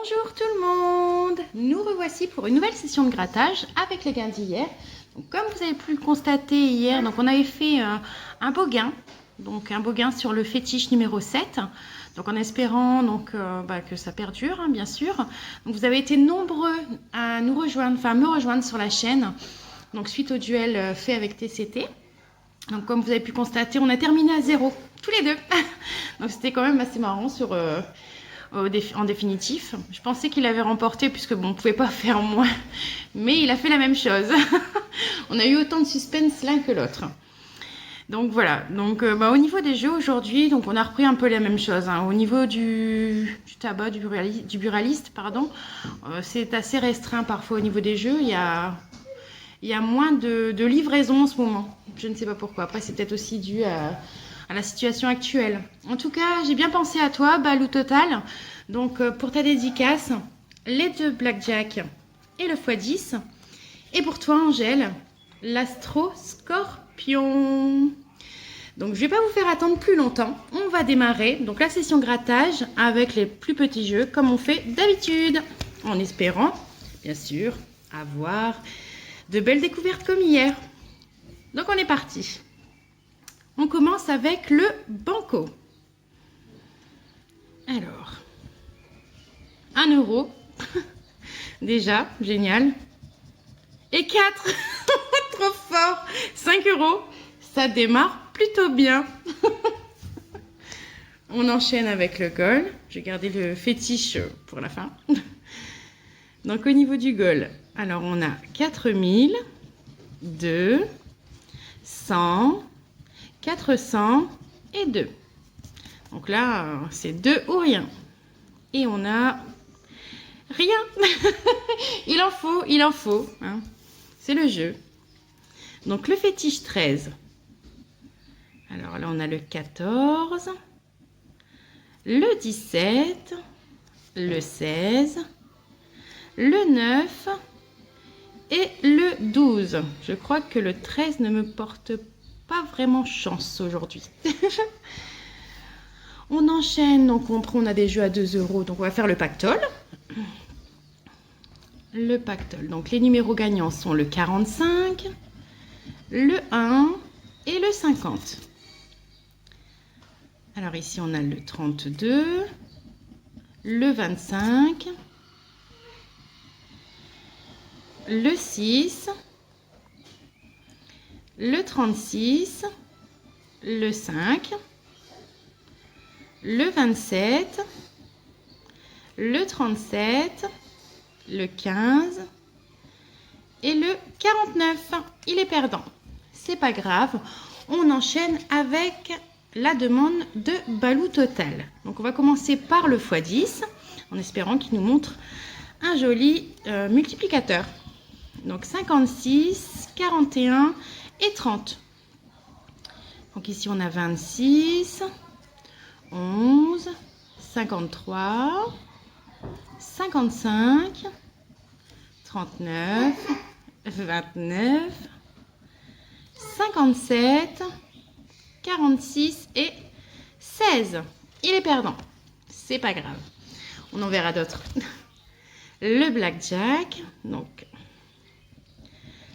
Bonjour tout le monde, nous revoici pour une nouvelle session de grattage avec les gains d'hier. Comme vous avez pu le constater hier, on avait fait un beau gain, un beau gain sur le fétiche numéro 7, en espérant que ça perdure bien sûr. Donc vous avez été nombreux à nous rejoindre, me rejoindre sur la chaîne, suite au duel fait avec TCT. Donc comme vous avez pu constater, on a terminé à 0 tous les deux. Donc c'était quand même assez marrant en définitif. Je pensais qu'il avait remporté puisque on ne pouvait pas faire moins, mais il a fait la même chose. On a eu autant de suspense l'un que l'autre. Donc voilà, au niveau des jeux aujourd'hui, on a repris un peu la même chose. Au niveau du tabac, du buraliste, c'est assez restreint parfois au niveau des jeux. Il y a moins de livraison en ce moment. Je ne sais pas pourquoi. Après, c'est peut-être aussi dû à la situation actuelle. En tout cas, j'ai bien pensé à toi, Balou Total. Pour ta dédicace, les 2 blackjack et le x10. Et pour toi, Angèle, l'Astro Scorpion. Je ne vais pas vous faire attendre plus longtemps. On va démarrer la session grattage avec les plus petits jeux, comme on fait d'habitude. En espérant, bien sûr, avoir de belles découvertes comme hier. Donc on est parti. On commence avec le banco. Alors, 1 euro. Déjà, génial. Et 4. Trop fort. 5 euros. Ça démarre plutôt bien. On enchaîne avec le goal. Je vais garder le fétiche pour la fin. Au niveau du goal, alors on a 4000, 2, 100, 400 et 2. Donc là, c'est 2 ou rien. Et on a rien. Il en faut. Hein. C'est le jeu. Le fétiche 13. Alors là, on a le 14, le 17, le 16, le 9 et le 12. Je crois que le 13 ne me porte pas vraiment chance aujourd'hui. On enchaîne, on a des jeux à 2 euros, on va faire le pactole. Le pactole, les numéros gagnants sont le 45, le 1 et le 50. Alors ici, on a le 32, le 25, le 6, le 36, le 5, le 27, le 37, le 15 et le 49. Il est perdant. C'est pas grave. On enchaîne avec la demande de Balou Total. On va commencer par le x10 en espérant qu'il nous montre un joli multiplicateur. 56, 41 et 30. Ici on a 26, 11, 53, 55, 39, 29, 57, 46 et 16. Il est perdant. C'est pas grave. On en verra d'autres. Le blackjack.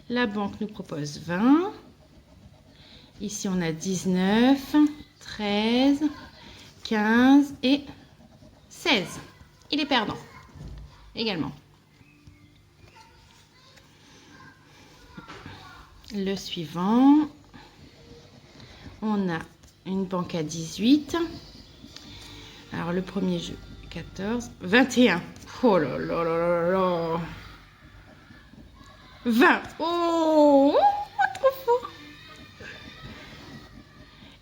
La banque nous propose 20. Ici, on a 19, 13, 15 et 16. Il est perdant également. Le suivant, on a une banque à 18. Alors, le premier jeu, 14, 21. Oh là là là là là. 20. Oh, trop fort.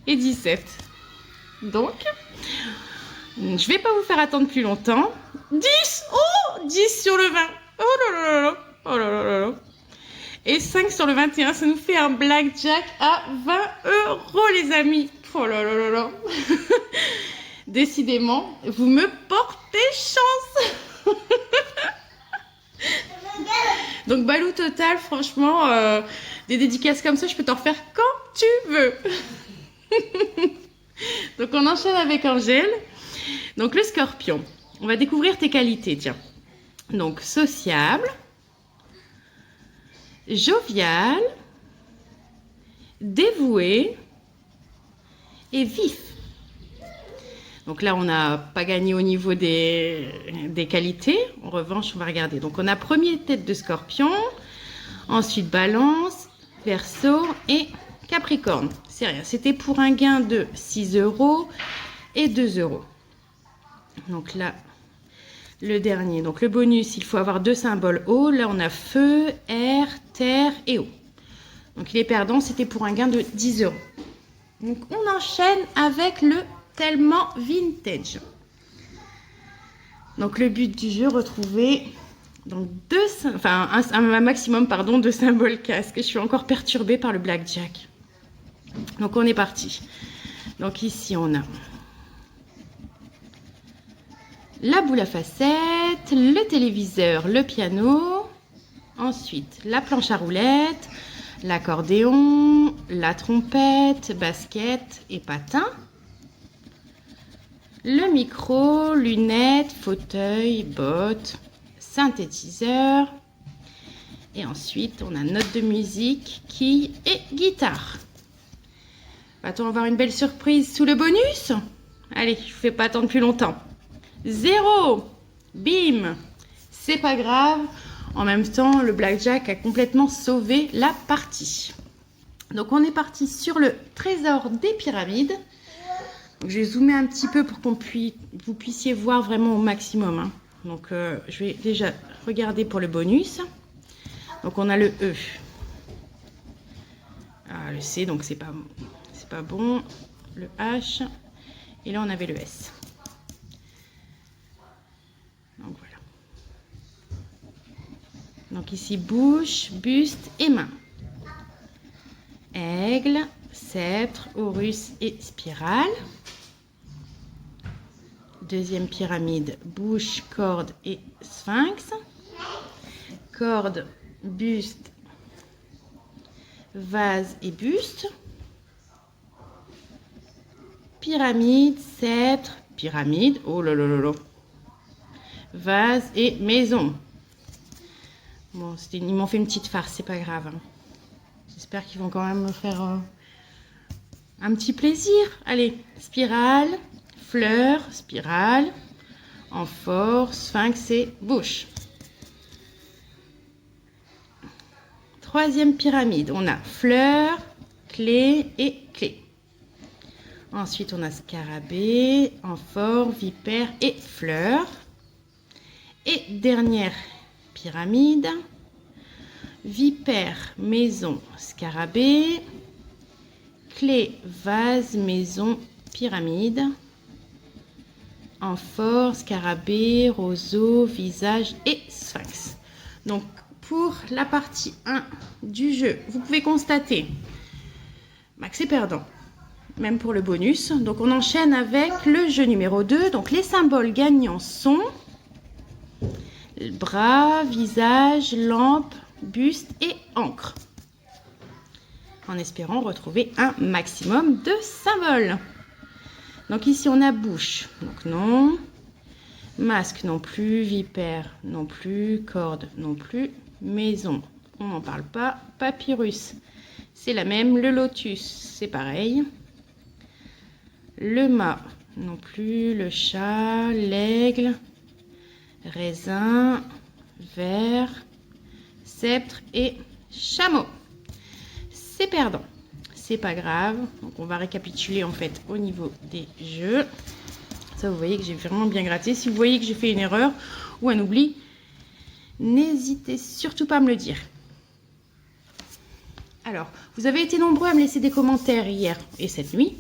Et 17. Je vais pas vous faire attendre plus longtemps. 10. Oh, 10 sur le 20. Oh là là là. Oh là là là là. Et 5 sur le 21, ça nous fait un blackjack à 20 euros, les amis. Oh là là là là. Décidément, vous me portez chance. Balou Total, franchement, des dédicaces comme ça, je peux t'en refaire quand tu veux. On enchaîne avec Angèle. Le scorpion. On va découvrir tes qualités, tiens. Donc, sociable, jovial, dévoué et vif. Donc là, on n'a pas gagné au niveau des qualités. En revanche, on va regarder. Donc, on a premier tête de scorpion, ensuite balance, verseau et capricorne. C'est rien. C'était pour un gain de 6 € et 2 €. Donc là, le dernier. Donc le bonus, il faut avoir 2 symboles eau. Là, on a feu, air, terre et eau. Donc il est perdant. C'était pour un gain de 10 €. Donc on enchaîne avec le tellement vintage. Donc le but du jeu, retrouver donc un maximum de symboles casque. Je suis encore perturbée par le blackjack. Donc on est parti. Donc ici on a la boule à facettes, le téléviseur, le piano, ensuite la planche à roulettes, l'accordéon, la trompette, basket et patin, le micro, lunettes, fauteuil, bottes, synthétiseur, et ensuite on a note de musique, quille et guitare. Va-t-on avoir une belle surprise sous le bonus? Allez, je ne vous fais pas attendre plus longtemps. 0, bim, c'est pas grave. En même temps, le blackjack a complètement sauvé la partie. Donc on est parti sur le trésor des pyramides. Donc, je vais zoomer un petit peu pour vous puissiez voir vraiment au maximum, hein. Donc je vais déjà regarder pour le bonus. Donc on a le E. Ah, le C, donc c'est pas bon. Le H. Et là on avait le S. Donc voilà. Donc ici bouche, buste et main. Aigle, sceptre, aurusse et spirale. Deuxième pyramide, bouche, corde et sphinx. Corde, buste, vase et buste. Pyramide, sceptre, pyramide, oh là là là là. Vase et maison. Bon, ils m'ont fait une petite farce, c'est pas grave, hein. J'espère qu'ils vont quand même me faire un petit plaisir. Allez, spirale, fleur, spirale, amphore, sphinx et bouche. Troisième pyramide, on a fleur, clé et clé. Ensuite, on a scarabée, amphore, vipère et fleur. Et dernière pyramide, vipère, maison, scarabée, clé, vase, maison, pyramide, amphore, scarabée, roseau, visage et sphinx. Donc pour la partie 1 du jeu, vous pouvez constater que c'est perdant, même pour le bonus. Donc on enchaîne avec le jeu numéro 2. Donc les symboles gagnants sont bras, visage, lampe, buste et encre. En espérant retrouver un maximum de symboles. Donc ici on a bouche, donc non. Masque non plus, vipère non plus, corde non plus, maison, on n'en parle pas. Papyrus, c'est la même. Le lotus, c'est pareil. Le mât non plus, le chat, l'aigle, raisin, ver, sceptre et chameau. C'est perdant, c'est pas grave. Donc on va récapituler en fait au niveau des jeux. Ça, vous voyez que j'ai vraiment bien gratté. Si vous voyez que j'ai fait une erreur ou un oubli, n'hésitez surtout pas à me le dire. Alors, vous avez été nombreux à me laisser des commentaires hier et cette nuit.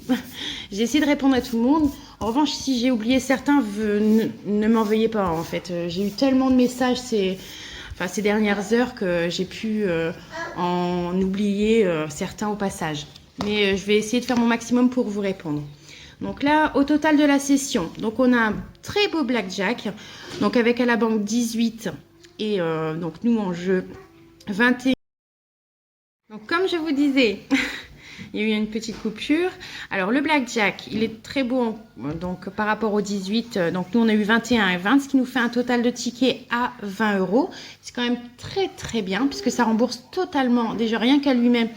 J'ai essayé de répondre à tout le monde. En revanche, si j'ai oublié certains, ne m'en veuillez pas. En fait, j'ai eu tellement de messages ces dernières heures que j'ai pu en oublier certains au passage. Mais je vais essayer de faire mon maximum pour vous répondre. Donc là, au total de la session, donc on a un très beau blackjack. Donc avec à la banque 18 et donc nous en jeu 21. Donc comme je vous disais, Il y a eu une petite coupure. Alors le blackjack, il est très beau donc par rapport au 18. Donc nous on a eu 21 et 20, ce qui nous fait un total de tickets à 20 €. C'est quand même très très bien puisque ça rembourse totalement, déjà rien qu'à lui-même,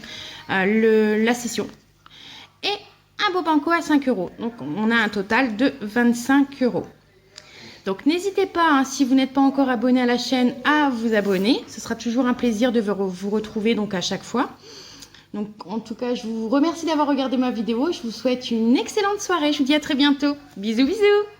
la session. Et un beau banco à 5 €. Donc on a un total de 25 €. Donc n'hésitez pas, hein, si vous n'êtes pas encore abonné à la chaîne, à vous abonner. Ce sera toujours un plaisir de vous retrouver donc à chaque fois. Donc en tout cas, je vous remercie d'avoir regardé ma vidéo. Je vous souhaite une excellente soirée. Je vous dis à très bientôt. Bisous bisous.